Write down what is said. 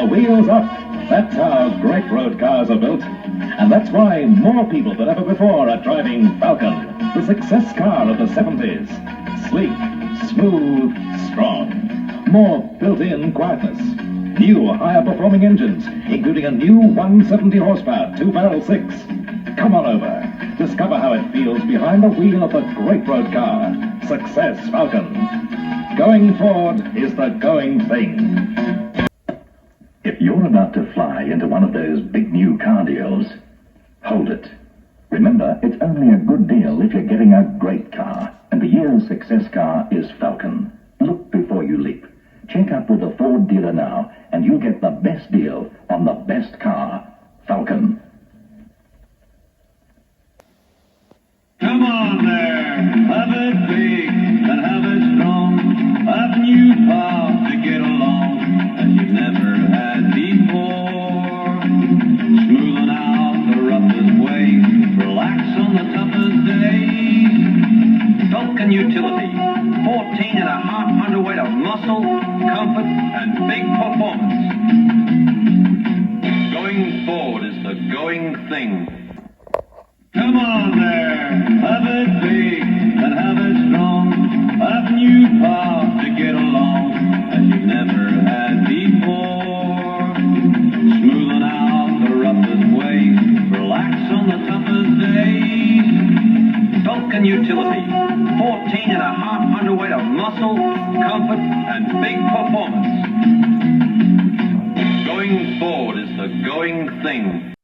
Wheels up. That's how great road cars are built. And that's why more people than ever before are driving Falcon, the success car of the 70s. Sleek, smooth, strong. More built-in quietness. New, higher-performing engines, including a new 170 horsepower 2-barrel 6. Come on over. Discover how it feels behind the wheel of the great road car. Success Falcon. Going forward is the going thing. If you're about to fly into one of those big new car deals, hold it. Remember, it's only a good deal if you're getting a great car, and the year's success car is Falcon. Look before you leap. Check up with a Ford dealer now, and you'll get the best deal on the best car, Falcon. Come on there, have it big and have it strong. Have new power to get along as you've never had before. Smoothing out the roughest way, relax on the toughest days. Falcon Utility, 14.5 hundredweight of muscle, comfort, and big performance. Going forward is the going thing. Come on there, have it big and have it strong. Have new power to get along as you've never had before. Smoothing out the roughest way, relax on the toughest days. Falcon Utility, 14.5 hundredweight of muscle, comfort, and big performance. Going forward is the going thing.